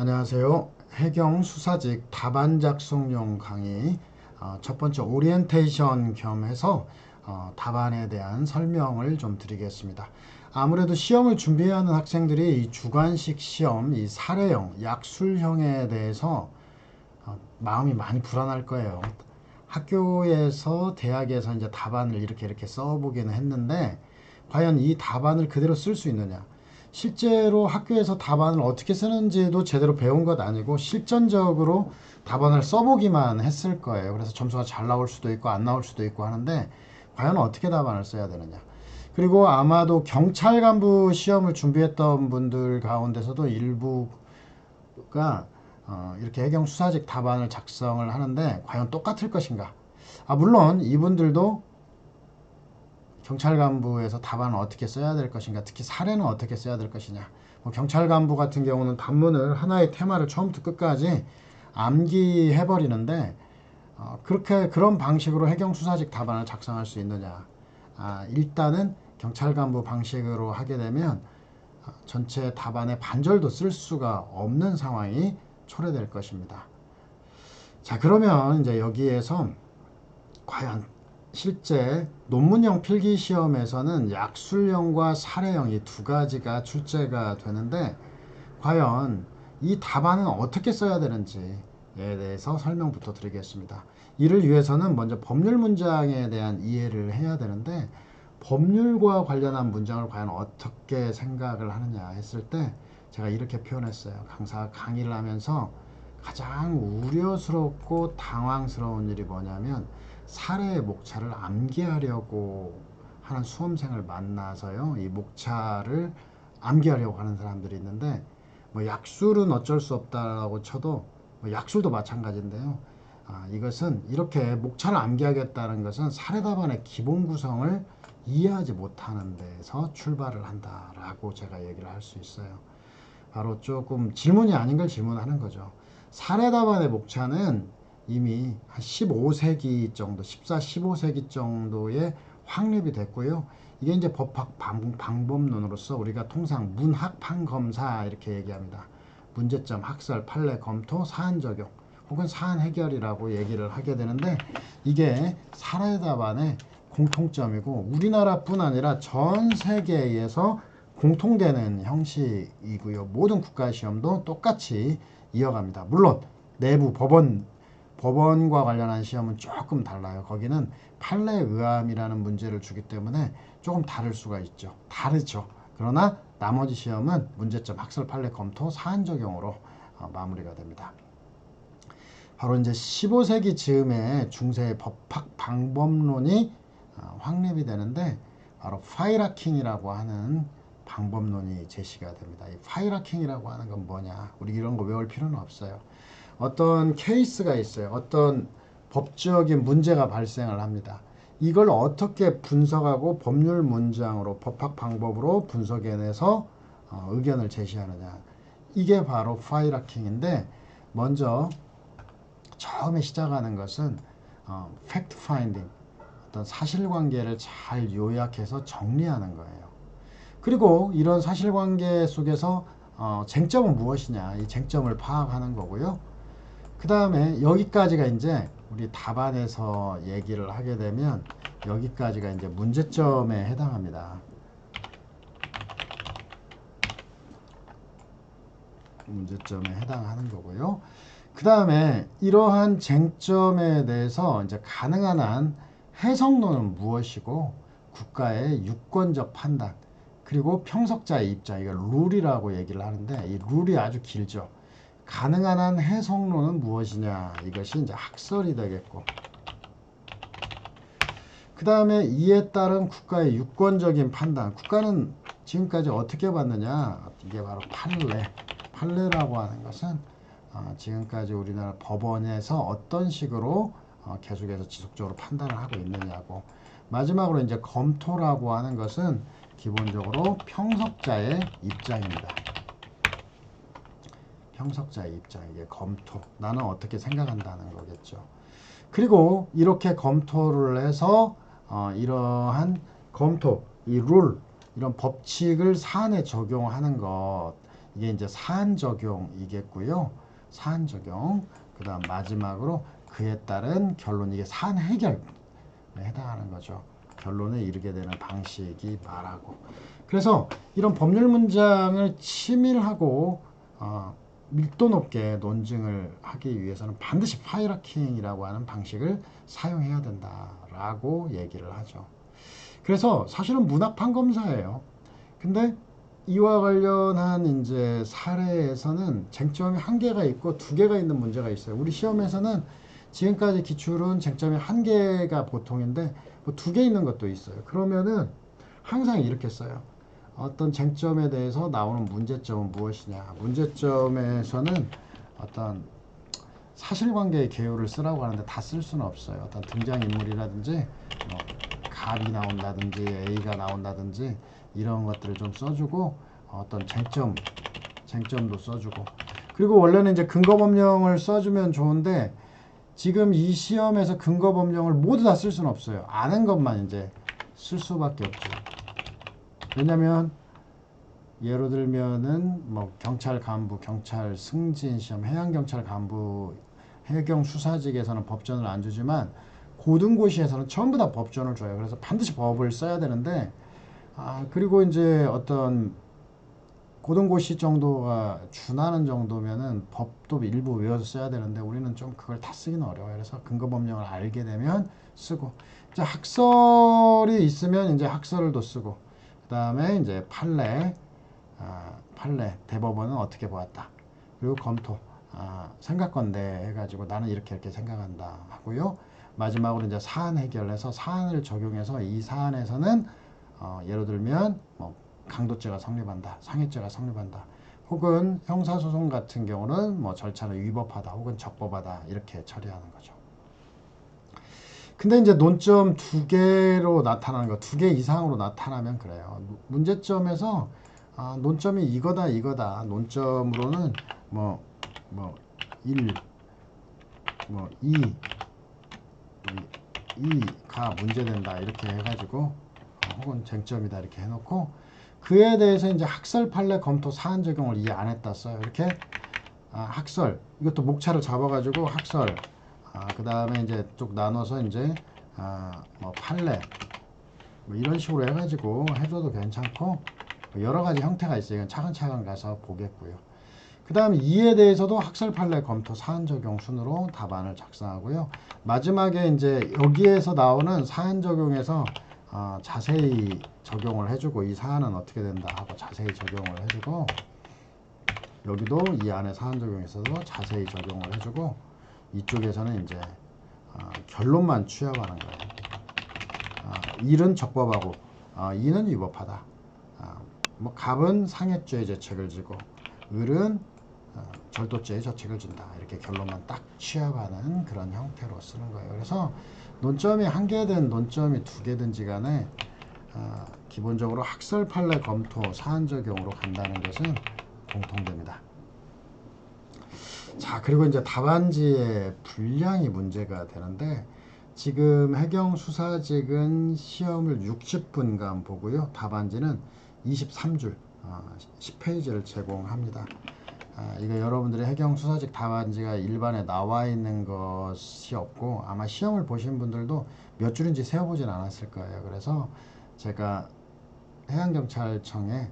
안녕하세요. 해경 수사직 답안 작성용 강의 첫 번째 오리엔테이션 겸해서 답안에 대한 설명을 좀 드리겠습니다. 아무래도 시험을 준비하는 학생들이 이 주관식 시험, 이 사례형, 약술형에 대해서 마음이 많이 불안할 거예요. 학교에서 대학에서 이제 답안을 이렇게 써보기는 했는데 과연 이 답안을 그대로 쓸 수 있느냐? 실제로 학교에서 답안을 어떻게 쓰는지도 제대로 배운 것 아니고 실전적으로 답안을 써보기만 했을 거예요. 그래서 점수가 잘 나올 수도 있고 안 나올 수도 있고 하는데 과연 어떻게 답안을 써야 되느냐? 그리고 아마도 경찰 간부 시험을 준비했던 분들 가운데서도 일부가 이렇게 해경 수사직 답안을 작성을 하는데 과연 똑같을 것인가? 물론 이분들도 경찰 간부에서 답안을 어떻게 써야 될 것인가, 특히 사례는 어떻게 써야 될 것이냐. 경찰 간부 같은 경우는 단문을 하나의 테마를 처음부터 끝까지 암기해버리는데 그렇게 그런 방식으로 해경 수사직 답안을 작성할 수 있느냐. 일단은 경찰 간부 방식으로 하게 되면 전체 답안의 반절도 쓸 수가 없는 상황이 초래될 것입니다. 자, 그러면 이제 여기에서 과연 실제 논문형 필기 시험에서는 약술형과 사례형 이 두 가지가 출제가 되는데 과연 이 답안은 어떻게 써야 되는지에 대해서 설명부터 드리겠습니다. 이를 위해서는 먼저 법률 문장에 대한 이해를 해야 되는데 법률과 관련한 문장을 과연 어떻게 생각을 하느냐 했을 때 제가 이렇게 표현했어요. 강의를 하면서 가장 우려스럽고 당황스러운 일이 뭐냐면 사례의 목차를 암기하려고 하는 수험생을 만나서요. 이 목차를 암기하려고 하는 사람들이 있는데 약술은 어쩔 수 없다라고 쳐도 약술도 마찬가지인데요. 이것은 이렇게 목차를 암기하겠다는 것은 사례 답안의 기본 구성을 이해하지 못하는 데서 출발을 한다라고 제가 얘기를 할 수 있어요. 바로 조금 질문이 아닌 걸 질문하는 거죠. 사례 답안의 목차는 이미 한 15세기 정도, 14, 15세기 정도에 확립이 됐고요. 이게 이제 법학 방법론으로서 우리가 통상 문학판 검사 이렇게 얘기합니다. 문제점, 학설, 판례, 검토, 사안 적용 혹은 사안 해결이라고 얘기를 하게 되는데 이게 사례 답안의 공통점이고 우리나라뿐 아니라 전 세계에서 공통되는 형식이고요. 모든 국가시험도 똑같이 이어갑니다. 물론 내부 법원과 관련한 시험은 조금 달라요. 거기는 판례의함이라는 문제를 주기 때문에 조금 다를 수가 있죠. 다르죠. 그러나 나머지 시험은 문제점, 학설, 판례, 검토, 사안 적용으로 마무리가 됩니다. 바로 이제 15세기 즈음에 중세의 법학 방법론이 확립이 되는데 바로 파이라킹이라고 하는 방법론이 제시가 됩니다. 이 파이라킹이라고 하는 건 뭐냐? 우리 이런 거 외울 필요는 없어요. 어떤 케이스가 있어요. 어떤 법적인 문제가 발생을 합니다. 이걸 어떻게 분석하고 법률 문장으로 법학 방법으로 분석해내서 의견을 제시하느냐. 이게 바로 파이라킹인데 먼저 처음에 시작하는 것은 팩트 파인딩, 어떤 사실관계를 잘 요약해서 정리하는 거예요. 그리고 이런 사실관계 속에서 쟁점은 무엇이냐, 이 쟁점을 파악하는 거고요. 그 다음에 여기까지가 이제 우리 답안에서 얘기를 하게 되면 여기까지가 이제 문제점에 해당합니다. 문제점에 해당하는 거고요. 그 다음에 이러한 쟁점에 대해서 이제 가능한 한 해석론은 무엇이고 국가의 유권적 판단 그리고 평석자의 입장, 이걸 룰이라고 얘기를 하는데 이 룰이 아주 길죠. 가능한 한 해석론은 무엇이냐, 이것이 이제 학설이 되겠고 그 다음에 이에 따른 국가의 유권적인 판단, 국가는 지금까지 어떻게 봤느냐, 이게 바로 판례라고 하는 것은 지금까지 우리나라 법원에서 어떤 식으로 계속해서 지속적으로 판단을 하고 있느냐고, 마지막으로 이제 검토라고 하는 것은 기본적으로 평석자의 입장입니다. 평석자의 입장, 이게 검토, 나는 어떻게 생각한다는 거겠죠. 그리고 이렇게 검토를 해서 이러한 검토, 이 룰, 이런 법칙을 사안에 적용하는 것, 이게 이제 사안 적용이겠고요. 사안 적용. 그 다음 마지막으로 그에 따른 결론. 이게 사안 해결에 해당하는 거죠. 결론에 이르게 되는 방식이 말하고. 그래서 이런 법률 문장을 치밀하고 밀도 높게 논증을 하기 위해서는 반드시 파이라킹이라고 하는 방식을 사용해야 된다라고 얘기를 하죠. 그래서 사실은 문학 판검사예요. 근데 이와 관련한 이제 사례에서는 쟁점이 한 개가 있고 두 개가 있는 문제가 있어요. 우리 시험에서는 지금까지 기출은 쟁점이 한 개가 보통인데 뭐 두 개 있는 것도 있어요. 그러면은 항상 이렇게 써요. 어떤 쟁점에 대해서 나오는 문제점은 무엇이냐. 문제점에서는 어떤 사실관계의 개요를 쓰라고 하는데 다 쓸 수는 없어요. 어떤 등장인물이라든지 뭐 갑이 나온다든지 A가 나온다든지 이런 것들을 좀 써주고 어떤 쟁점도 써주고 그리고 원래는 이제 근거법령을 써주면 좋은데 지금 이 시험에서 근거법령을 모두 다 쓸 수는 없어요. 아는 것만 이제 쓸 수밖에 없죠. 왜냐면 예로 들면은 뭐 경찰 간부, 경찰 승진 시험, 해양경찰 간부, 해경 수사직에서는 법전을 안 주지만 고등고시에서는 전부 다 법전을 줘요. 그래서 반드시 법을 써야 되는데 그리고 이제 어떤 고등고시 정도가 준하는 정도면은 법도 일부 외워서 써야 되는데 우리는 좀 그걸 다 쓰기는 어려워요. 그래서 근거법령을 알게 되면 쓰고 이제 학설이 있으면 이제 학설도 쓰고 그 다음에 이제 판례 대법원은 어떻게 보았다. 그리고 검토 생각건대 해가지고 나는 이렇게 생각한다 하고요. 마지막으로 이제 사안 해결해서 사안을 적용해서 이 사안에서는 예를 들면 뭐 강도죄가 성립한다, 상해죄가 성립한다, 혹은 형사소송 같은 경우는 뭐 절차는 위법하다, 혹은 적법하다 이렇게 처리하는 거죠. 근데 이제 논점 두 개로 나타나는 거, 두 개 이상으로 나타나면 그래요. 문제점에서 논점이 이거다. 논점으로는 뭐 1, 뭐 2가 문제된다 이렇게 해가지고 혹은 쟁점이다 이렇게 해놓고 그에 대해서 이제 학설 판례 검토 사안 적용을 이 안에다 써요. 이렇게 학설 이것도 목차를 잡아가지고 학설 그 다음에 이제 쭉 나눠서 이제 뭐 판례 뭐 이런 식으로 해가지고 해줘도 괜찮고 여러 가지 형태가 있어요. 이건 차근차근 가서 보겠고요. 그 다음에 이에 대해서도 학설 판례 검토 사안 적용 순으로 답안을 작성하고요. 마지막에 이제 여기에서 나오는 사안 적용에서 자세히 적용을 해주고 이 사안은 어떻게 된다 하고 자세히 적용을 해주고 여기도 이 안에 사안 적용에서도 자세히 적용을 해주고 이쪽에서는 이제 결론만 취합하는 거예요. 1은 적법하고 2는 위법하다. 뭐 갑은 상해죄의 죄책을 지고 을은 절도죄의 죄책을 진다. 이렇게 결론만 딱 취합하는 그런 형태로 쓰는 거예요. 그래서 논점이 한 개든 논점이 두 개든지 간에 기본적으로 학설 판례 검토 사안 적용으로 간다는 것은 공통됩니다. 자, 그리고 이제 답안지의 분량이 문제가 되는데 지금 해경 수사직은 시험을 60분간 보고요. 답안지는 23줄 10페이지를 제공합니다. 이거 여러분들의 해경 수사직 답안지가 일반에 나와 있는 것이 없고 아마 시험을 보신 분들도 몇 줄인지 세어보진 않았을 거예요. 그래서 제가 해양경찰청에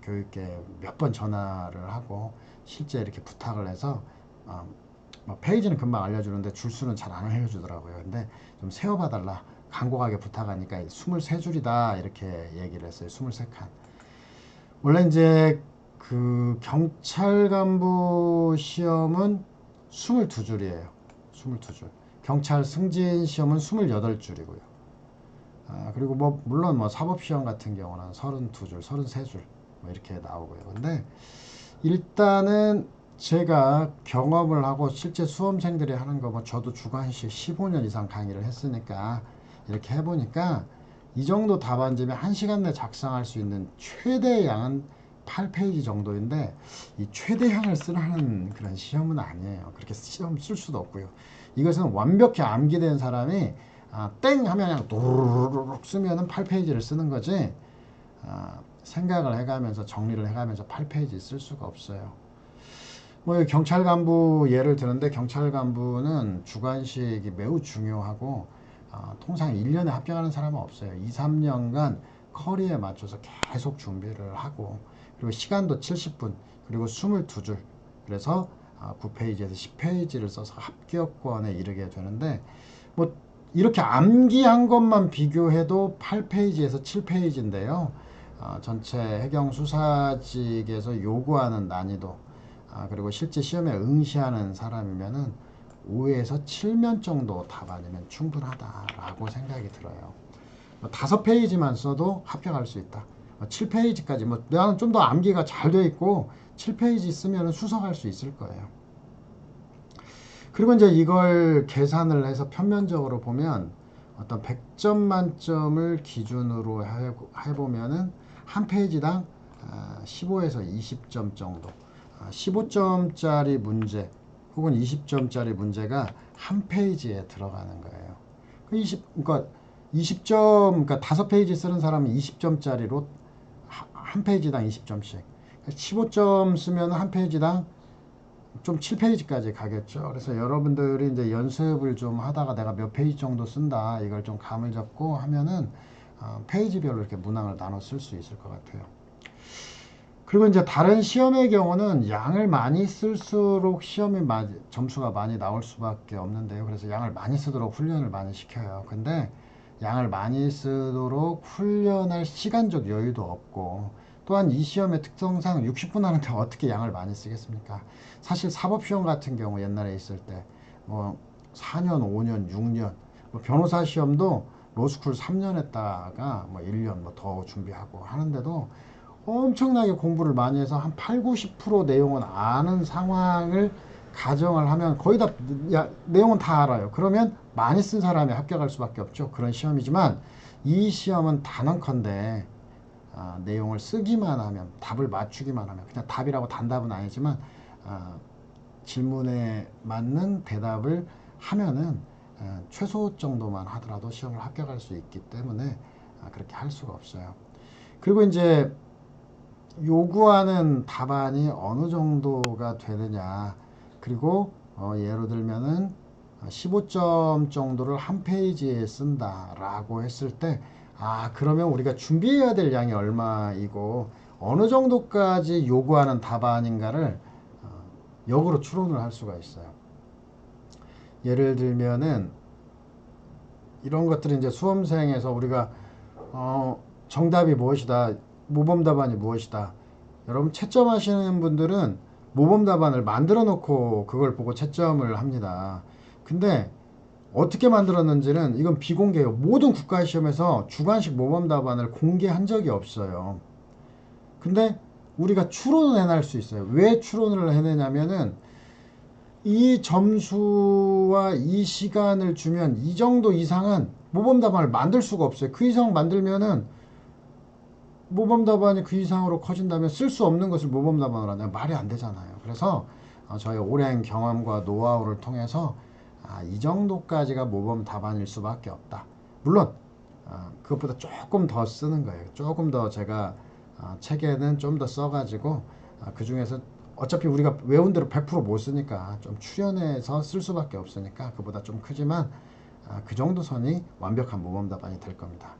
교육계 몇 번 전화를 하고 실제 이렇게 부탁을 해서 뭐 페이지는 금방 알려주는데 줄수는 잘 안 알려주더라고요. 근데 좀 세어봐달라 간곡하게 부탁하니까 23줄이다 이렇게 얘기를 했어요. 23칸. 원래 이제 그 경찰 간부 시험은 22줄이에요. 22줄. 경찰 승진 시험은 28줄이고요. 그리고 뭐 물론 뭐 사법 시험 같은 경우는 32줄, 33줄 뭐 이렇게 나오고요. 근데 일단은 제가 경험을 하고 실제 수험생들이 하는 거 뭐 저도 주관식 15년 이상 강의를 했으니까 이렇게 해보니까 이 정도 답안지면 1시간 내 작성할 수 있는 최대 양은 8페이지 정도인데 이 최대량을 쓰라는 그런 시험은 아니에요. 그렇게 시험 쓸 수도 없고요. 이것은 완벽히 암기된 사람이 땡 하면 그냥 도르륵 쓰면은 8페이지를 쓰는 거지 생각을 해가면서 정리를 해가면서 8페이지 쓸 수가 없어요. 뭐 경찰 간부 예를 드는데 경찰 간부는 주관식이 매우 중요하고 통상 1년에 합격하는 사람은 없어요. 2, 3년간 커리에 맞춰서 계속 준비를 하고 그리고 시간도 70분 그리고 22줄 그래서 9페이지에서 10페이지를 써서 합격권에 이르게 되는데 뭐 이렇게 암기한 것만 비교해도 8페이지에서 7페이지인데요. 전체 해경 수사직에서 요구하는 난이도 그리고 실제 시험에 응시하는 사람이면은 5에서 7면 정도 답안이면 충분하다라고 생각이 들어요. 5페이지만 써도 합격할 수 있다. 7페이지까지 뭐 나는 좀 더 암기가 잘 돼 있고 7페이지 쓰면 수석할 수 있을 거예요. 그리고 이제 이걸 계산을 해서 편면적으로 보면 어떤 100점 만점을 기준으로 해보면은 한 페이지당 15에서 20점 정도 15점짜리 문제 혹은 20점짜리 문제가 한 페이지에 들어가는 거예요. 그러니까 20점, 그러니까 5페이지 쓰는 사람은 20점짜리로 한 페이지당 20점씩. 15점 쓰면 한 페이지당 좀 7페이지까지 가겠죠. 그래서 여러분들이 이제 연습을 좀 하다가 내가 몇 페이지 정도 쓴다, 이걸 좀 감을 잡고 하면은 페이지별로 이렇게 문항을 나눠 쓸 수 있을 것 같아요. 그리고 이제 다른 시험의 경우는 양을 많이 쓸수록 점수가 많이 나올 수밖에 없는데요. 그래서 양을 많이 쓰도록 훈련을 많이 시켜요. 근데 양을 많이 쓰도록 훈련할 시간적 여유도 없고 또한 이 시험의 특성상 60분 하는데 어떻게 양을 많이 쓰겠습니까? 사실 사법시험 같은 경우 옛날에 있을 때 뭐 4년, 5년, 6년 뭐 변호사 시험도 로스쿨 3년 했다가 뭐 1년 뭐 더 준비하고 하는데도 엄청나게 공부를 많이 해서 한 8, 90% 내용은 아는 상황을 가정을 하면 거의 다 내용은 다 알아요. 그러면 많이 쓴 사람이 합격할 수밖에 없죠. 그런 시험이지만 이 시험은 단언컨대 내용을 쓰기만 하면 답을 맞추기만 하면 그냥 답이라고 단답은 아니지만 질문에 맞는 대답을 하면은 최소 정도만 하더라도 시험을 합격할 수 있기 때문에 그렇게 할 수가 없어요. 그리고 이제 요구하는 답안이 어느 정도가 되느냐 그리고 예로 들면은 15점 정도를 한 페이지에 쓴다 라고 했을 때 그러면 우리가 준비해야 될 양이 얼마이고 어느 정도까지 요구하는 답안인가를 역으로 추론을 할 수가 있어요. 예를 들면은 이런 것들이 이제 수험생에서 우리가 정답이 무엇이다, 모범 답안이 무엇이다. 여러분 채점하시는 분들은 모범 답안을 만들어 놓고 그걸 보고 채점을 합니다. 근데 어떻게 만들었는지는 이건 비공개예요. 모든 국가시험에서 주관식 모범 답안을 공개한 적이 없어요. 근데 우리가 추론을 해낼 수 있어요. 왜 추론을 해내냐면은 이 점수와 이 시간을 주면 이 정도 이상은 모범 답안을 만들 수가 없어요. 그 이상 만들면은 모범 답안이 그 이상으로 커진다면 쓸 수 없는 것을 모범 답안으로 하냐 말이 안 되잖아요. 그래서 저희 오랜 경험과 노하우를 통해서 이 정도까지가 모범 답안일 수밖에 없다. 물론 그것보다 조금 더 쓰는 거예요. 조금 더 제가 책에는 좀 더 써가지고 그 중에서 어차피 우리가 외운 대로 100% 못 쓰니까 좀 추려내서 쓸 수밖에 없으니까 그보다 좀 크지만 그 정도 선이 완벽한 모범 답안이 될 겁니다.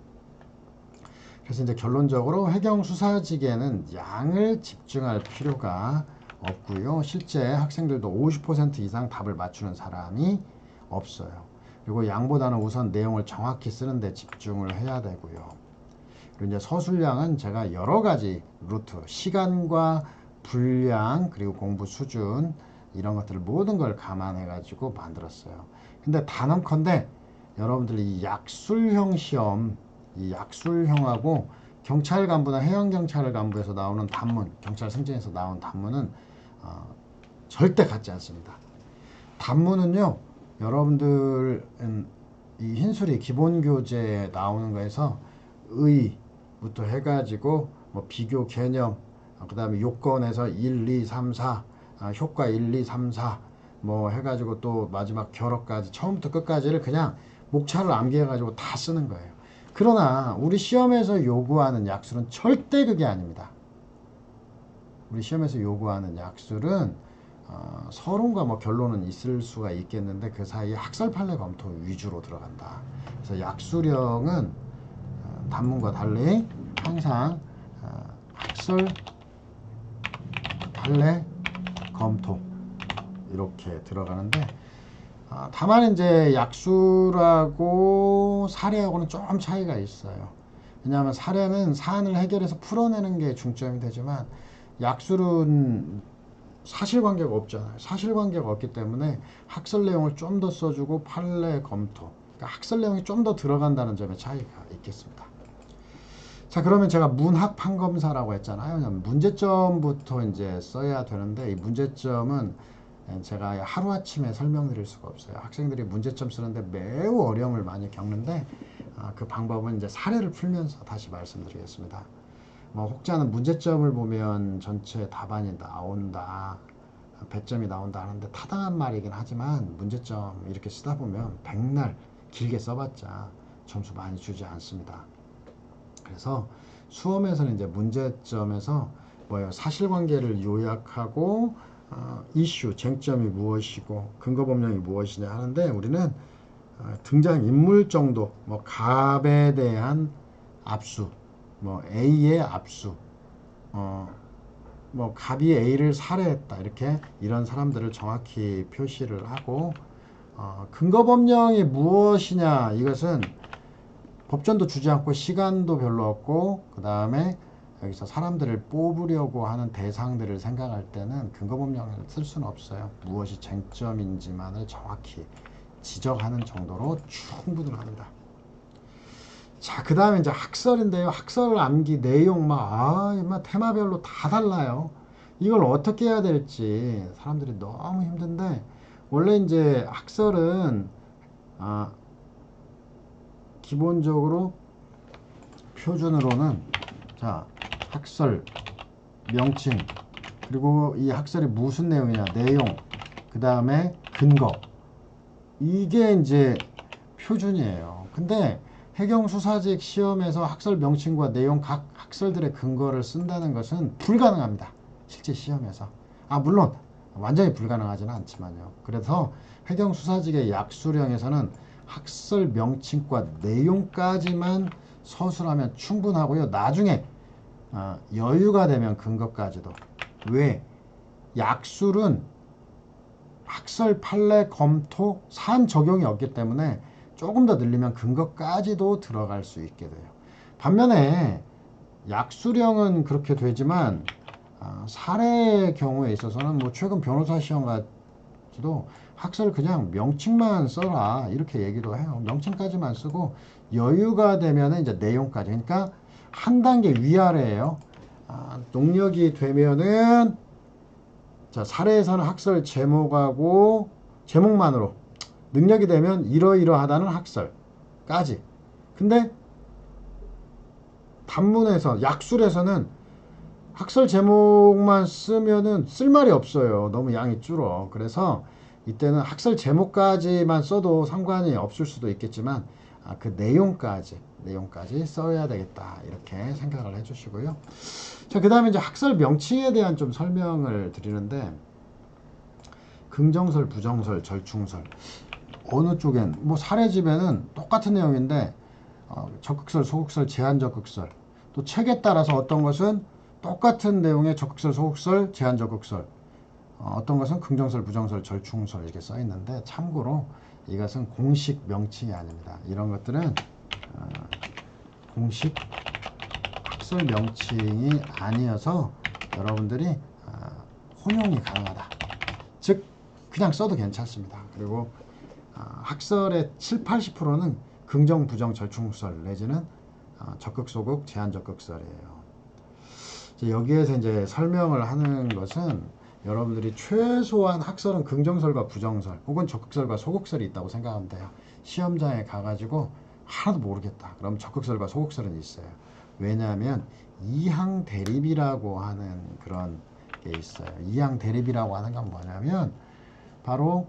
그래서 이제 결론적으로 해경 수사직에는 양을 집중할 필요가 없고요. 실제 학생들도 50% 이상 답을 맞추는 사람이 없어요. 그리고 양보다는 우선 내용을 정확히 쓰는 데 집중을 해야 되고요. 그리고 이제 서술량은 제가 여러 가지 루트, 시간과 분량, 그리고 공부 수준 이런 것들을 모든 걸 감안해 가지고 만들었어요. 근데 단언컨대 여러분들이 이 약술형 시험, 이 약술형하고 경찰 간부나 해양경찰 간부에서 나오는 단문, 경찰 승진에서 나온 단문은 절대 같지 않습니다. 단문은요, 여러분들은 이 흰수리 기본교재에 나오는 거에서 의부터 해가지고 뭐 비교 개념, 그 다음에 요건에서 1, 2, 3, 4, 효과 1, 2, 3, 4, 뭐 해가지고 또 마지막 결어까지 처음부터 끝까지를 그냥 목차를 암기해가지고 다 쓰는 거예요. 그러나 우리 시험에서 요구하는 약술은 절대 그게 아닙니다. 우리 시험에서 요구하는 약술은 서론과 뭐 결론은 있을 수가 있겠는데 그 사이에 학설 판례 검토 위주로 들어간다. 그래서 약술형은 단문과 달리 항상 학설 판례 검토 이렇게 들어가는데 다만 이제 약술하고 사례하고는 좀 차이가 있어요. 왜냐하면 사례는 사안을 해결해서 풀어내는 게 중점이 되지만 약술은 사실관계가 없잖아요. 사실관계가 없기 때문에 학설 내용을 좀 더 써주고 판례 검토, 그러니까 학설 내용이 좀 더 들어간다는 점에 차이가 있겠습니다. 자, 그러면 제가 문학 판검사라고 했잖아요. 문제점부터 이제 써야 되는데 이 문제점은 제가 하루아침에 설명드릴 수가 없어요. 학생들이 문제점 쓰는데 매우 어려움을 많이 겪는데 그 방법은 이제 사례를 풀면서 다시 말씀드리겠습니다. 뭐 혹자는 문제점을 보면 전체 답안이 나온다, 배점이 나온다 하는데 타당한 말이긴 하지만 문제점 이렇게 쓰다 보면 백날 길게 써봤자 점수 많이 주지 않습니다. 그래서 수험에서는 이제 문제점에서 뭐예요? 사실관계를 요약하고 이슈, 쟁점이 무엇이고 근거 법령이 무엇이냐 하는데 우리는 등장인물 정도, 뭐 갑에 대한 압수, 뭐 A의 압수, 뭐 갑이 A를 살해했다 이렇게 이런 사람들을 정확히 표시를 하고 근거 법령이 무엇이냐 이것은 법전도 주지 않고 시간도 별로 없고 그 다음에 여기서 사람들을 뽑으려고 하는 대상들을 생각할 때는 근거 법령을 쓸 수는 없어요. 무엇이 쟁점인지만을 정확히 지적하는 정도로 충분합니다. 자, 그 다음에 이제 학설인데요. 학설 암기 내용 막 테마별로 다 달라요. 이걸 어떻게 해야 될지 사람들이 너무 힘든데 원래 이제 학설은 기본적으로 표준으로는 자, 학설, 명칭, 그리고 이 학설이 무슨 내용이냐, 내용, 그 다음에 근거. 이게 이제 표준이에요. 근데 해경수사직 시험에서 학설 명칭과 내용 각 학설들의 근거를 쓴다는 것은 불가능합니다. 실제 시험에서. 물론 완전히 불가능하지는 않지만요. 그래서 해경수사직의 약수령에서는 학설 명칭과 내용까지만 서술하면 충분하고요. 나중에 여유가 되면 근거까지도. 왜? 약술은 학설 판례 검토 사안 적용이 없기 때문에 조금 더 늘리면 근거까지도 들어갈 수 있게 돼요. 반면에 약수령은 그렇게 되지만 사례의 경우에 있어서는 뭐 최근 변호사 시험 같이도 학설 그냥 명칭만 써라 이렇게 얘기도 해요. 명칭까지만 쓰고 여유가 되면 이제 내용까지. 그러니까 한 단계 위아래예요. 능력이 되면은 자, 사례에서는 학설 제목하고 제목만으로 능력이 되면 이러이러하다는 학설까지. 근데 단문에서 약술에서는 학설 제목만 쓰면은 쓸 말이 없어요. 너무 양이 줄어. 그래서 이때는 학설 제목까지만 써도 상관이 없을 수도 있겠지만 그 내용까지 써야 되겠다 이렇게 생각을 해주시고요. 자, 그 다음에 이제 학설 명칭에 대한 좀 설명을 드리는데 긍정설, 부정설, 절충설 어느 쪽엔 뭐 사례집에는 똑같은 내용인데 적극설, 소극설, 제한적극설 또 책에 따라서 어떤 것은 똑같은 내용의 적극설, 소극설, 제한적극설 어떤 것은 긍정설, 부정설, 절충설 이렇게 써 있는데 참고로 이것은 공식 명칭이 아닙니다. 이런 것들은 공식 학설 명칭이 아니어서 여러분들이 혼용이 가능하다. 즉 그냥 써도 괜찮습니다. 그리고 학설의 7, 80%는 긍정, 부정, 절충설 내지는 적극, 소극, 제한적극설이에요. 여기에서 이제 설명을 하는 것은 여러분들이 최소한 학설은 긍정설과 부정설 혹은 적극설과 소극설이 있다고 생각하면 돼요. 시험장에 가가지고 하나도 모르겠다. 그럼 적극설과 소극설은 있어요. 왜냐하면 이항 대립이라고 하는 그런 게 있어요. 이항 대립이라고 하는 건 뭐냐면 바로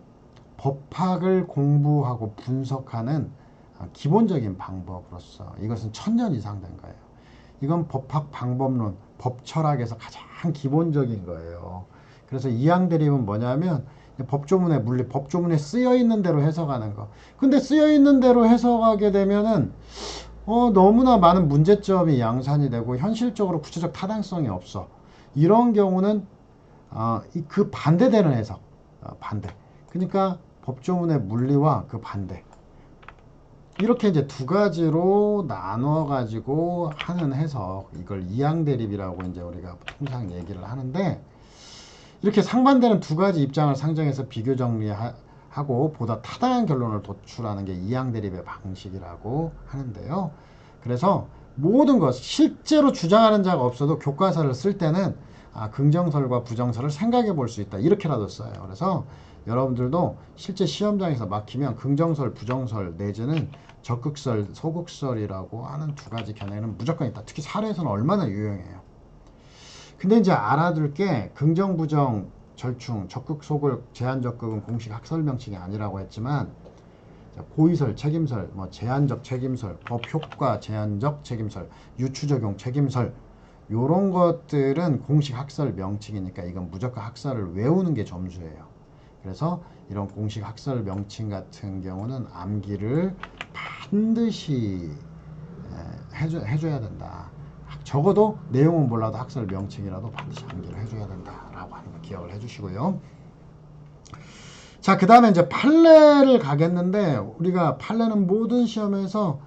법학을 공부하고 분석하는 기본적인 방법으로서 이것은 1000년 이상 된 거예요. 이건 법학 방법론, 법철학에서 가장 기본적인 거예요. 그래서 이항 대립은 뭐냐면 법조문의 물리, 법조문에 쓰여 있는 대로 해석하는 거. 근데 쓰여 있는 대로 해석하게 되면은 너무나 많은 문제점이 양산이 되고 현실적으로 구체적 타당성이 없어. 이런 경우는 그 반대되는 해석, 반대. 그러니까 법조문의 물리와 그 반대. 이렇게 이제 두 가지로 나눠 가지고 하는 해석, 이걸 이항 대립이라고 이제 우리가 통상 얘기를 하는데, 이렇게 상반되는 두 가지 입장을 상정해서 비교 정리하고 보다 타당한 결론을 도출하는 게 이항 대립의 방식이라고 하는데요. 그래서 모든 것, 실제로 주장하는 자가 없어도 교과서를 쓸 때는 긍정설과 부정설을 생각해 볼 수 있다. 이렇게라도 써요. 그래서 여러분들도 실제 시험장에서 막히면 긍정설, 부정설 내지는 적극설, 소극설이라고 하는 두 가지 견해는 무조건 있다. 특히 사례에서는 얼마나 유용해요. 근데 이제 알아둘 게 긍정, 부정, 절충, 적극, 소극, 제한, 적극은 공식 학설 명칭이 아니라고 했지만 고의설, 책임설, 제한적 책임설, 법효과, 제한적 책임설, 유추적용 책임설 요런 것들은 공식 학설 명칭이니까 이건 무조건 학설을 외우는 게 점수예요. 그래서 이런 공식 학설 명칭 같은 경우는 암기를 반드시 해줘야 된다. 적어도 내용은 몰라도 학설 명칭이라도 반드시 암기를 해줘야 된다라고 하는 거 기억을 해주시고요. 자, 그 다음에 이제 판례를 가겠는데, 우리가 판례는 모든 시험에서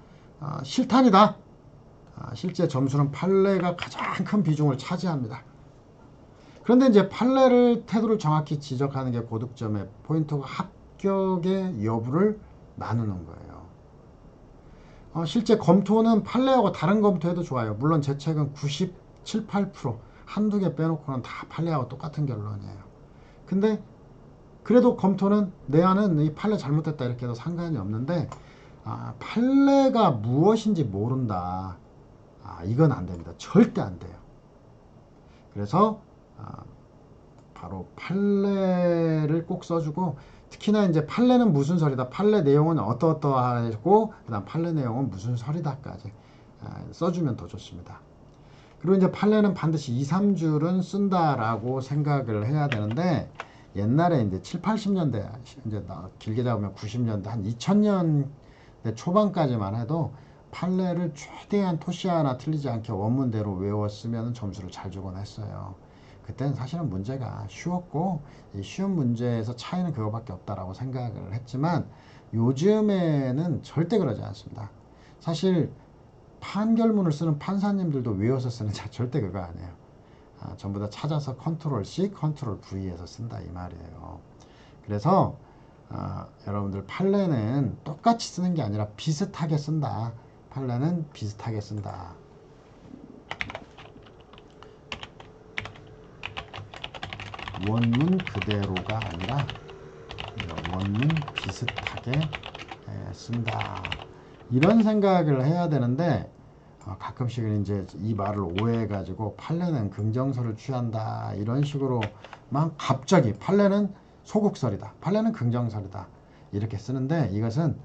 실탄이다. 실제 점수는 판례가 가장 큰 비중을 차지합니다. 그런데 이제 판례를 태도를 정확히 지적하는 게 고득점의 포인트고 합격의 여부를 나누는 거예요. 실제 검토는 판례하고 다른 검토해도 좋아요. 물론 제 책은 97, 8% 한두 개 빼놓고는 다 판례하고 똑같은 결론이에요. 근데 그래도 검토는 내 안은 이 판례 잘못됐다 이렇게 해도 상관이 없는데 판례가 무엇인지 모른다. 이건 안 됩니다. 절대 안 돼요. 그래서 바로 판례를 꼭 써주고, 특히나 이제 판례는 무슨 설이다, 판례 내용은 어떠어떠하고 그다음 판례 내용은 무슨 설이다까지 써주면 더 좋습니다. 그리고 이제 판례는 반드시 2, 3줄은 쓴다라고 생각을 해야 되는데, 옛날에 이제 7, 80년대, 이제 길게 잡으면 90년대, 한 2000년대 초반까지만 해도 판례를 최대한 토시 하나 틀리지 않게 원문대로 외웠으면 점수를 잘 주곤 했어요. 그때는 사실은 문제가 쉬웠고, 이 쉬운 문제에서 차이는 그거밖에 없다라고 생각을 했지만, 요즘에는 절대 그러지 않습니다. 사실 판결문을 쓰는 판사님들도 외워서 쓰는 자 절대 그거 아니에요. 전부 다 찾아서 컨트롤 C, 컨트롤 V에서 쓴다 이 말이에요. 그래서 여러분들 판례는 똑같이 쓰는 게 아니라 비슷하게 쓴다. 판례는 비슷하게 쓴다. 원문 그대로가 아니라 원문 비슷하게 쓴다. 이런 생각을 해야 되는데, 가끔씩은 이제 이 말을 오해해가지고 판례는 긍정설을 취한다 이런 식으로만 갑자기 판례는 소극설이다, 판례는 긍정설이다 이렇게 쓰는데, 이것은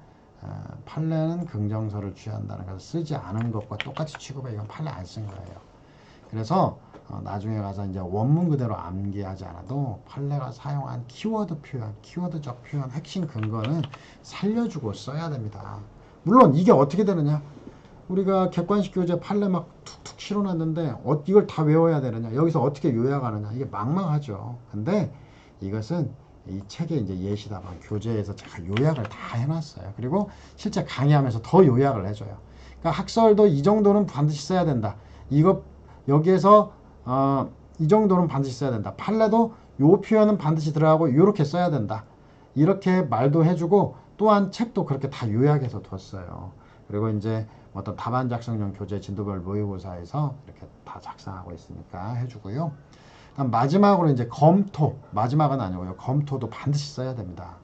판례는 긍정설을 취한다는 것을 쓰지 않은 것과 똑같이 취급해. 이건 판례 안 쓴 거예요. 그래서 나중에 가서 이제 원문 그대로 암기하지 않아도 판례가 사용한 키워드 표현, 키워드적 표현, 핵심 근거는 살려주고 써야 됩니다. 물론 이게 어떻게 되느냐? 우리가 객관식 교재 판례 막 툭툭 실어놨는데 이걸 다 외워야 되느냐? 여기서 어떻게 요약하느냐? 이게 막막하죠. 근데 이것은 이 책에 이제 예시답안 교재에서 제가 요약을 다 해놨어요. 그리고 실제 강의하면서 더 요약을 해줘요. 그러니까 학설도 이 정도는 반드시 써야 된다. 이거 여기에서 이 정도는 반드시 써야 된다. 판례도 요 표현은 반드시 들어가고 이렇게 써야 된다. 이렇게 말도 해주고, 또한 책도 그렇게 다 요약해서 뒀어요. 그리고 이제 어떤 답안 작성용 교재 진도별 모의고사에서 이렇게 다 작성하고 있으니까 해주고요. 마지막으로 이제 검토, 마지막은 아니고요. 검토도 반드시 써야 됩니다.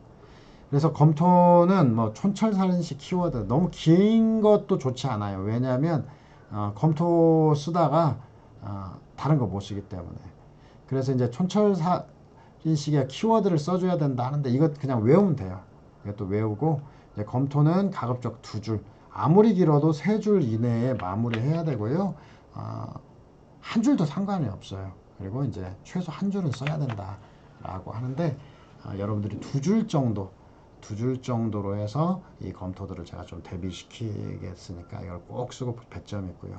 그래서 검토는 뭐 촌철살인식 키워드, 너무 긴 것도 좋지 않아요. 왜냐하면 검토 쓰다가 다른 거 못 쓰기 때문에. 그래서 이제 촌철살인식의 키워드를 써줘야 된다 하는데, 이것 그냥 외우면 돼요. 이것도 외우고, 이제 검토는 가급적 2줄, 아무리 길어도 3줄 이내에 마무리해야 되고요. 한 줄도 상관이 없어요. 그리고 이제 최소 한 줄은 써야 된다라고 하는데 여러분들이 2줄 정도, 2줄 정도로 해서 이 검토들을 제가 좀 대비시키겠으니까 이걸 꼭 쓰고 배점 있고요.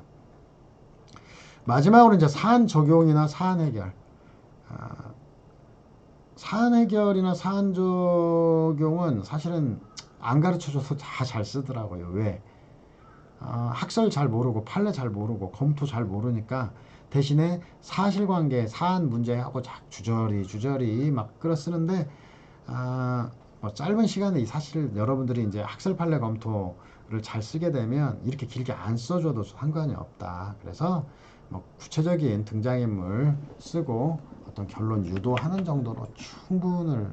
마지막으로 이제 사안 적용이나 사안 해결. 사안 해결이나 사안 적용은 사실은 안 가르쳐줘도 다 잘 쓰더라고요. 왜? 학설 잘 모르고 판례 잘 모르고 검토 잘 모르니까 대신에 사실관계 사안 문제하고 주저리 막 끌어 쓰는데 뭐 짧은 시간에 사실 여러분들이 이제 학설 판례 검토를 잘 쓰게 되면 이렇게 길게 안 써줘도 상관이 없다. 그래서 뭐 구체적인 등장인물 쓰고 어떤 결론 유도하는 정도로 충분을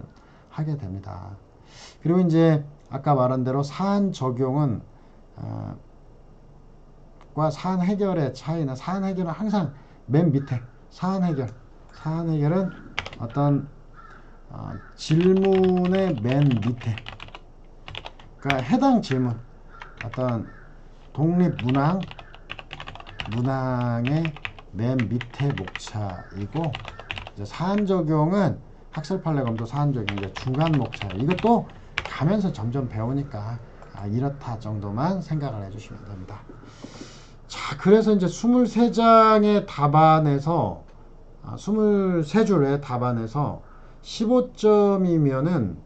하게 됩니다. 그리고 이제 아까 말한 대로 사안 적용은 과 사안 해결의 차이는 사안 해결은 항상 맨 밑에 사안 해결은 어떤 질문의 맨 밑에 그러니까 해당 질문 어떤 문항의 맨 밑에 목차이고 이제 사안 적용은 학설 판례 검토 사안 적용 이제 중간 목차 이것도 가면서 점점 배우니까 이렇다 정도만 생각을 해주시면 됩니다. 자, 그래서 이제 23장의 답안에서 23줄의 답안에서 15점이면은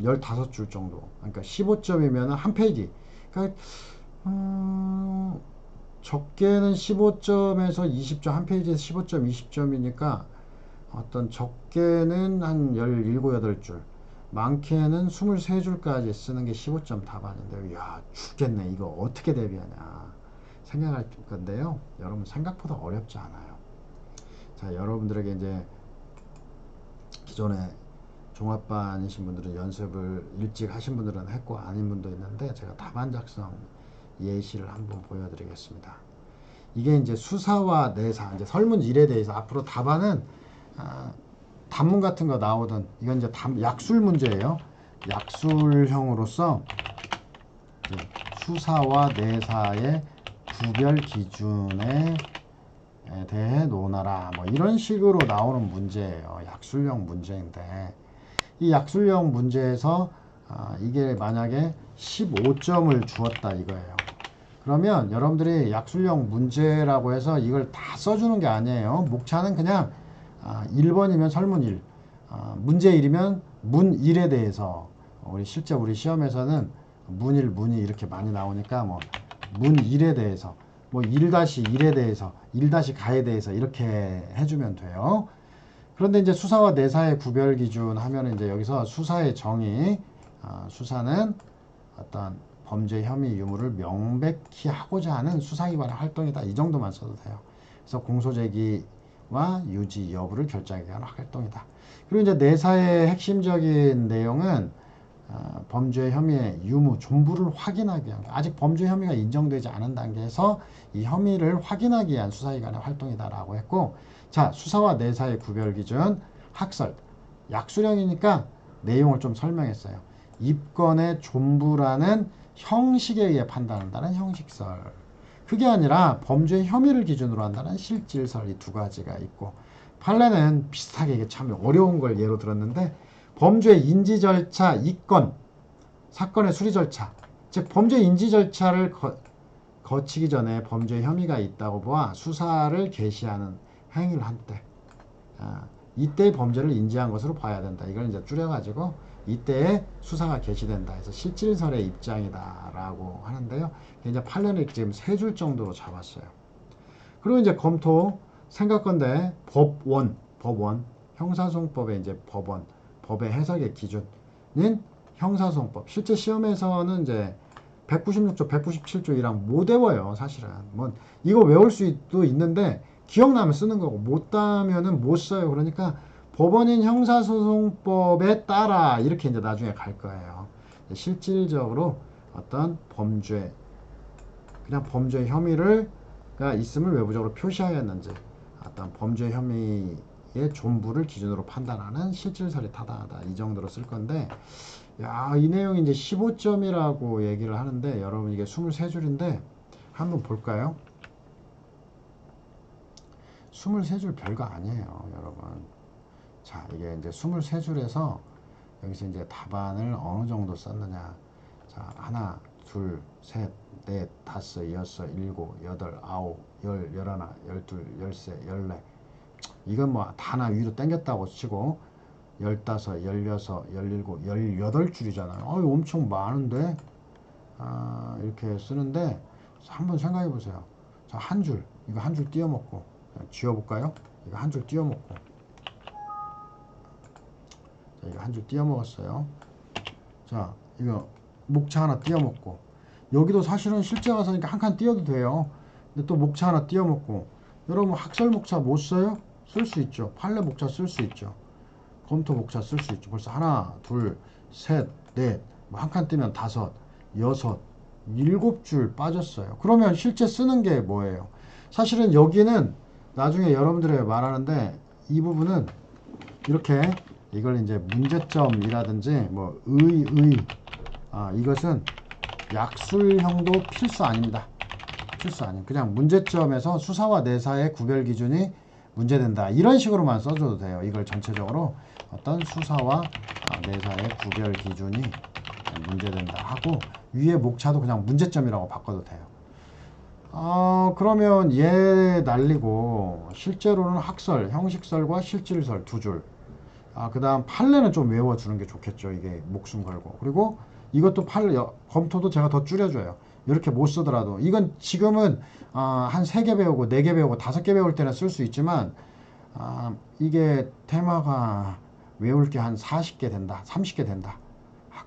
15줄 정도. 그러니까 15점이면은 한 페이지. 그러니까 적게는 15점에서 20점, 한 페이지에서 15점, 20점이니까 어떤 적게는 한 17, 8줄, 많게는 23줄까지 쓰는 게 15점 답안인데요. 이야, 죽겠네. 이거 어떻게 대비하냐. 생각할 건데요. 여러분 생각보다 어렵지 않아요. 자, 여러분들에게 이제 기존에 종합반이신 분들은 연습을 일찍 하신 분들은 했고 아닌 분도 있는데 제가 답안 작성 예시를 한번 보여드리겠습니다. 이게 이제 수사와 내사, 이제 설문 1에 대해서 앞으로 답안은 단문 같은 거 나오던 이건 이제 약술 문제예요. 약술형으로서 수사와 내사의 구별 기준에 대해 논하라 뭐 이런 식으로 나오는 문제예요. 약술형 문제인데 이 약술형 문제에서 이게 만약에 15점을 주었다 이거예요. 그러면 여러분들이 약술형 문제라고 해서 이걸 다 써주는 게 아니에요. 목차는 그냥 1번이면 설문 1, 문제 1이면 문 1에 대해서 실제 우리 시험에서는 문 1, 문 2 이렇게 많이 나오니까 뭐 문 1에 대해서 뭐 1-1에 대해서 1-가에 대해서 이렇게 해주면 돼요. 그런데 이제 수사와 내사의 구별 기준 하면 이제 여기서 수사의 정의, 수사는 어떤 범죄 혐의 유무를 명백히 하고자 하는 수사기관의 활동이다. 이 정도만 써도 돼요. 그래서 공소제기와 유지 여부를 결정하기 위한 활동이다. 그리고 이제 내사의 핵심적인 내용은 범죄 혐의의 유무, 존부를 확인하기 위한 아직 범죄 혐의가 인정되지 않은 단계에서 이 혐의를 확인하기 위한 수사기관의 활동이다라고 했고, 자, 수사와 내사의 구별 기준, 학설, 약수령이니까 내용을 좀 설명했어요. 입건의 존부라는 형식에 의해 판단한다는 형식설. 그게 아니라 범죄 혐의를 기준으로 한다는 실질설 이 두 가지가 있고, 판례는 비슷하게 이게 참 어려운 걸 예로 들었는데 범죄 인지 절차, 입건, 사건의 수리 절차, 즉 범죄 인지 절차를 거치기 전에 범죄 혐의가 있다고 보아 수사를 개시하는 행위를 한 때, 이때 범죄를 인지한 것으로 봐야 된다. 이걸 이제 줄여가지고 이때에 수사가 개시된다 해서 실질설의 입장이다라고 하는데요. 이제 판례는 지금 3줄 정도로 잡았어요. 그리고 이제 검토 생각건데 법원, 형사소송법의 이제 법의 해석의 기준인 형사소송법. 실제 시험에서는 이제 196조, 197조이랑 못 외워요, 사실은. 뭐 이거 외울 수도 있는데 기억나면 쓰는 거고 못 따면은 못 써요. 그러니까 법원인 형사소송법에 따라 이렇게 이제 나중에 갈 거예요. 실질적으로 어떤 범죄, 그냥 범죄 혐의가 있음을 외부적으로 표시하였는지, 어떤 범죄 혐의의 존부를 기준으로 판단하는 실질설이 타당하다. 이 정도로 쓸 건데, 야, 이 내용이 이제 15점이라고 얘기를 하는데, 여러분 이게 23줄인데 한번 볼까요? 23줄 별거 아니에요, 여러분. 자, 이게 이제 23줄에서 여기서 이제 답안을 어느 정도 썼느냐. 자, 하나, 둘, 셋, 넷, 다섯, 여섯, 일곱, 여덟, 아홉, 열, 열하나, 열둘, 열세, 열네. 이건 뭐 하나 위로 당겼다고 치고 열다섯, 열여섯, 열일곱, 열여덟 줄이잖아요. 엄청 많은데 이렇게 쓰는데 한번 생각해 보세요. 자, 한 줄, 이거 한 줄 띄워먹고 지워볼까요? 이거 한 줄 띄워먹고 자, 이거 한 줄 띄워먹었어요. 자, 이거 목차 하나 띄워먹고 여기도 사실은 실제 가서니까 한 칸 띄워도 돼요. 근데 또 목차 하나 띄워먹고 여러분 학설 목차 못 써요? 쓸 수 있죠. 판례 목차 쓸 수 있죠. 검토 목차 쓸 수 있죠. 벌써 하나, 둘, 셋, 넷, 뭐 한 칸 띄면 다섯, 여섯, 일곱 줄 빠졌어요. 그러면 실제 쓰는 게 뭐예요? 사실은 여기는 나중에 여러분들이 말하는데 이 부분은 이렇게 이걸 이제 문제점이라든지 뭐 이것은 약술형도 필수 아닙니다. 필수 아니에요. 그냥 문제점에서 수사와 내사의 구별 기준이 문제된다. 이런 식으로만 써줘도 돼요. 이걸 전체적으로 어떤 수사와 내사의 구별 기준이 문제된다 하고 위에 목차도 그냥 문제점이라고 바꿔도 돼요. 그러면 얘 날리고 실제로는 학설, 형식설과 실질설 두 줄. 그 다음 판례는 좀 외워주는 게 좋겠죠. 이게 목숨 걸고. 그리고 이것도 판례, 검토도 제가 더 줄여줘요. 이렇게 못 쓰더라도. 이건 지금은 한 3개 배우고 4개 배우고 5개 배울 때는 쓸 수 있지만 이게 테마가 외울 게 한 40개 된다. 30개 된다.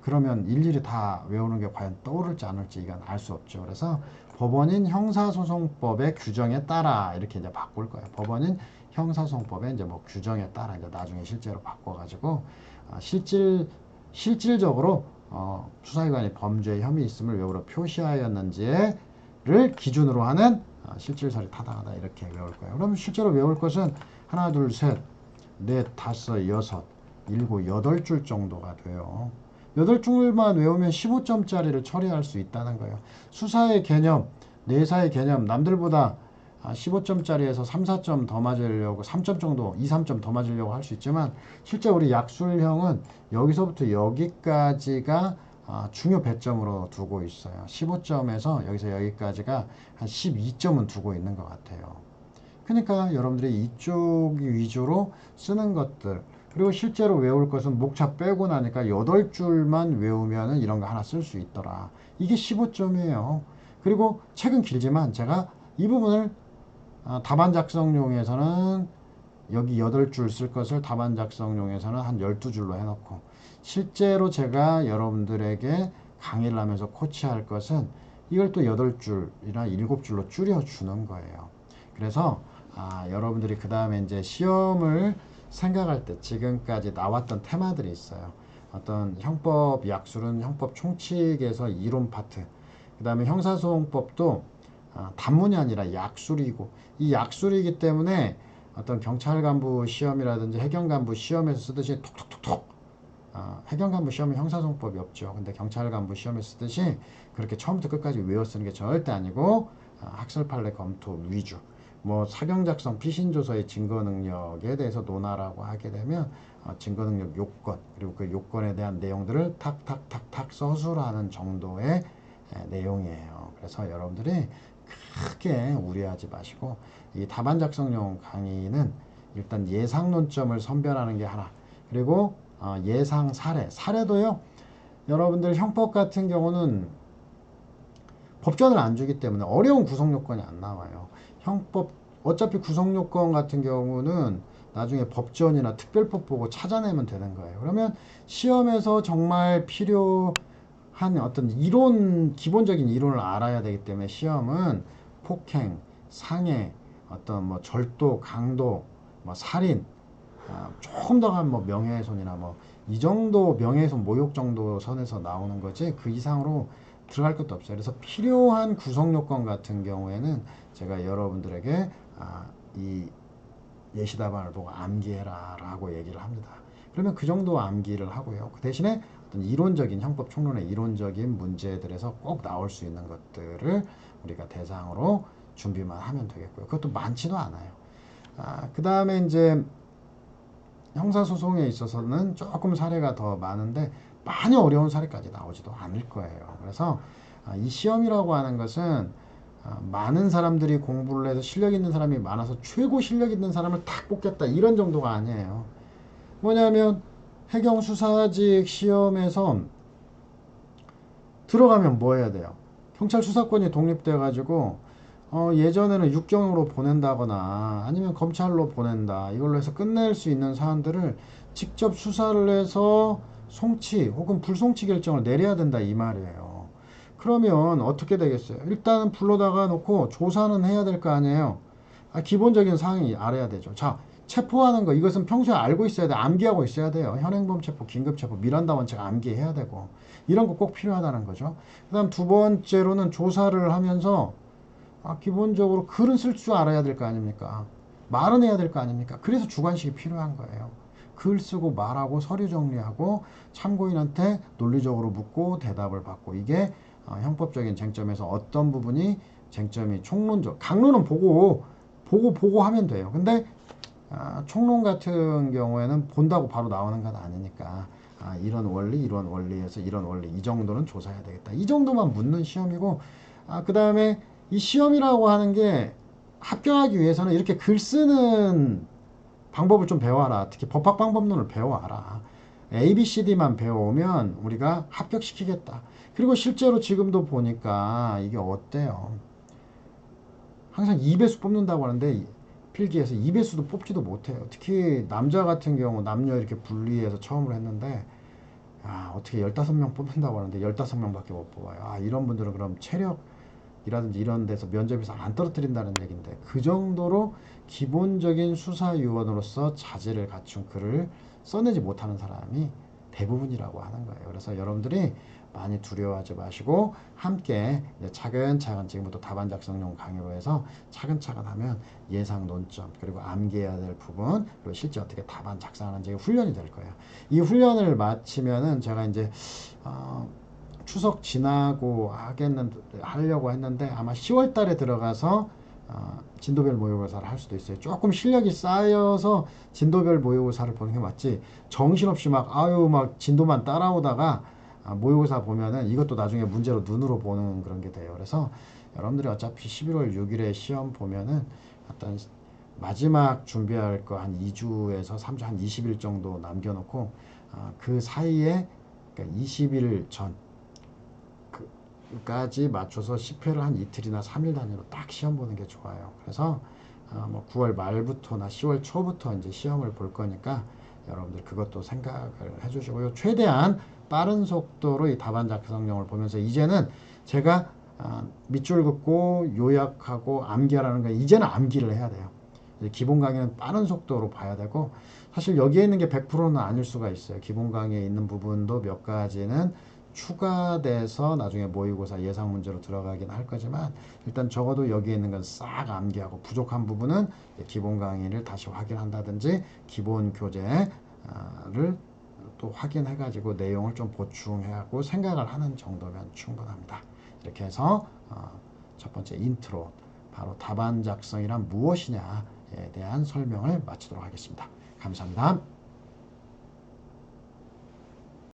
그러면 일일이 다 외우는 게 과연 떠오를지 안 올지 이건 알 수 없죠. 그래서 법원인 형사소송법의 규정에 따라 이렇게 이제 바꿀 거예요. 법원인 형사소송법의 이제 뭐 규정에 따라 이제 나중에 실제로 바꿔가지고 실질적으로 수사기관이 범죄 혐의 있음을 외우러 표시하였는지를 기준으로 하는 실질설이 타당하다 이렇게 외울 거예요. 그럼 실제로 외울 것은 하나, 둘, 셋, 넷, 다섯, 여섯, 일곱, 여덟 줄 정도가 돼요. 8줄만 외우면 15점짜리를 처리할 수 있다는 거예요. 수사의 개념, 내사의 개념, 남들보다 15점짜리에서 3, 4점 더 맞으려고 3점 정도, 2, 3점 더 맞으려고 할 수 있지만 실제 우리 약술형은 여기서부터 여기까지가 중요 배점으로 두고 있어요. 15점에서 여기서 여기까지가 한 12점은 두고 있는 것 같아요. 그러니까 여러분들이 이쪽 위주로 쓰는 것들 그리고 실제로 외울 것은 목차 빼고 나니까 8줄만 외우면 이런 거 하나 쓸 수 있더라. 이게 15점이에요. 그리고 책은 길지만 제가 이 부분을 답안 작성용에서는 여기 8줄 쓸 것을 답안 작성용에서는 한 12줄로 해놓고 실제로 제가 여러분들에게 강의를 하면서 코치할 것은 이걸 또 8줄이나 7줄로 줄여주는 거예요. 그래서 여러분들이 그 다음에 이제 시험을 생각할 때 지금까지 나왔던 테마들이 있어요. 어떤 형법 약술은 형법 총칙에서 이론 파트, 그 다음에 형사소송법도 단문이 아니라 약술이고 이 약술이기 때문에 어떤 경찰간부 시험이라든지 해경간부 시험에서 쓰듯이 톡톡톡톡 해경간부 시험은 형사소송법이 없죠. 근데 경찰간부 시험에 쓰듯이 그렇게 처음부터 끝까지 외워 쓰는 게 절대 아니고 학설 판례 검토 위주 뭐 사경 작성 피신조서의 증거 능력에 대해서 논하라고 하게 되면 증거 능력 요건 그리고 그 요건에 대한 내용들을 탁탁탁탁 서술하는 정도의 내용이에요. 그래서 여러분들이 크게 우려하지 마시고 이 답안 작성용 강의는 일단 예상 논점을 선별하는 게 하나 그리고 예상 사례도요. 여러분들 형법 같은 경우는 법전을 안 주기 때문에 어려운 구성 요건이 안 나와요. 형법 어차피 구성 요건 같은 경우는 나중에 법전이나 특별법 보고 찾아내면 되는 거예요. 그러면 시험에서 정말 필요한 어떤 이론 기본적인 이론을 알아야 되기 때문에 시험은 폭행, 상해, 어떤 뭐 절도, 강도, 뭐 살인, 조금 더 간 뭐 명예훼손이나 뭐 이 정도 명예훼손 모욕 정도 선에서 나오는 거지 그 이상으로 들어갈 것도 없어요. 그래서 필요한 구성 요건 같은 경우에는 제가 여러분들에게 이 예시 답안을 보고 암기해라 라고 얘기를 합니다. 그러면 그 정도 암기를 하고요. 그 대신에 어떤 이론적인 형법 총론의 이론적인 문제들에서 꼭 나올 수 있는 것들을 우리가 대상으로 준비만 하면 되겠고요. 그것도 많지도 않아요. 그 다음에 이제 형사소송에 있어서는 조금 사례가 더 많은데 많이 어려운 사례까지 나오지도 않을 거예요. 그래서 이 시험이라고 하는 것은 많은 사람들이 공부를 해서 실력 있는 사람이 많아서 최고 실력 있는 사람을 탁 뽑겠다 이런 정도가 아니에요. 뭐냐면 해경수사직 시험에서 들어가면 뭐 해야 돼요? 경찰 수사권이 독립돼 가지고 예전에는 육경으로 보낸다거나 아니면 검찰로 보낸다 이걸로 해서 끝낼 수 있는 사안들을 직접 수사를 해서 송치 혹은 불송치 결정을 내려야 된다 이 말이에요. 그러면 어떻게 되겠어요? 일단 불러다가 놓고 조사는 해야 될 거 아니에요. 기본적인 사항이 알아야 되죠. 자, 체포하는 거 이것은 평소에 알고 있어야 돼. 암기하고 있어야 돼요. 현행범 체포, 긴급 체포, 미란다 원칙 암기해야 되고 이런 거 꼭 필요하다는 거죠. 그다음 두 번째로는 조사를 하면서 기본적으로 글은 쓸 줄 알아야 될 거 아닙니까? 말은 해야 될 거 아닙니까? 그래서 주관식이 필요한 거예요. 글 쓰고 말하고 서류 정리하고 참고인한테 논리적으로 묻고 대답을 받고 이게 형법적인 쟁점에서 어떤 부분이 쟁점이 총론적 강론은 보고 하면 돼요. 근데 총론 같은 경우에는 본다고 바로 나오는 건 아니니까 이런 원리에서 이런 원리 이 정도는 조사해야 되겠다. 이 정도만 묻는 시험이고 그 다음에 이 시험이라고 하는 게 합격하기 위해서는 이렇게 글 쓰는 방법을 좀 배워라. 특히 법학방법론을 배워라. ABCD만 배워오면 우리가 합격시키겠다. 그리고 실제로 지금도 보니까 이게 어때요? 항상 2배수 뽑는다고 하는데 필기에서 2배수도 뽑지도 못해요. 특히 남자 같은 경우 남녀 이렇게 분리해서 처음으로 했는데 어떻게 15명 뽑는다고 하는데 15명밖에 못 뽑아요. 이런 분들은 그럼 체력이라든지 이런 데서 면접에서 안 떨어뜨린다는 얘기인데 그 정도로 기본적인 수사위원으로서 자질을 갖춘 글을 써내지 못하는 사람이 대부분이라고 하는 거예요. 그래서 여러분들이 많이 두려워하지 마시고 함께 이제 차근차근 지금부터 답안 작성용 강의로 해서 차근차근 하면 예상 논점 그리고 암기해야 될 부분 그리고 실제 어떻게 답안 작성하는지 훈련이 될 거예요. 이 훈련을 마치면은 제가 이제 추석 지나고 하려고 했는데 아마 10월 달에 들어가서 진도별 모의고사를 할 수도 있어요. 조금 실력이 쌓여서 진도별 모의고사를 보는 게 맞지 정신없이 막 진도만 따라오다가 모의고사 보면은 이것도 나중에 문제로 눈으로 보는 그런 게 돼요. 그래서 여러분들이 어차피 11월 6일에 시험 보면은 어떤 마지막 준비할 거 한 2주에서 3주 한 20일 정도 남겨놓고 그 사이에 그러니까 20일 전 까지 맞춰서 10회를 한 이틀이나 3일 단위로 딱 시험 보는 게 좋아요. 그래서 뭐 9월 말부터나 10월 초부터 이제 시험을 볼 거니까 여러분들 그것도 생각을 해주시고요. 최대한 빠른 속도로 이 답안 작성용을 보면서 이제는 제가 밑줄 긋고 요약하고 암기하라는 건 이제는 암기를 해야 돼요. 기본 강의는 빠른 속도로 봐야 되고 사실 여기에 있는 게 100%는 아닐 수가 있어요. 기본 강의에 있는 부분도 몇 가지는 추가돼서 나중에 모의고사 예상 문제로 들어가긴 할 거지만 일단 적어도 여기에 있는 건 싹 암기하고 부족한 부분은 기본 강의를 다시 확인한다든지 기본 교재를 또 확인해 가지고 내용을 좀 보충하고 생각을 하는 정도면 충분합니다. 이렇게 해서 첫 번째 인트로 바로 답안 작성이란 무엇이냐에 대한 설명을 마치도록 하겠습니다. 감사합니다.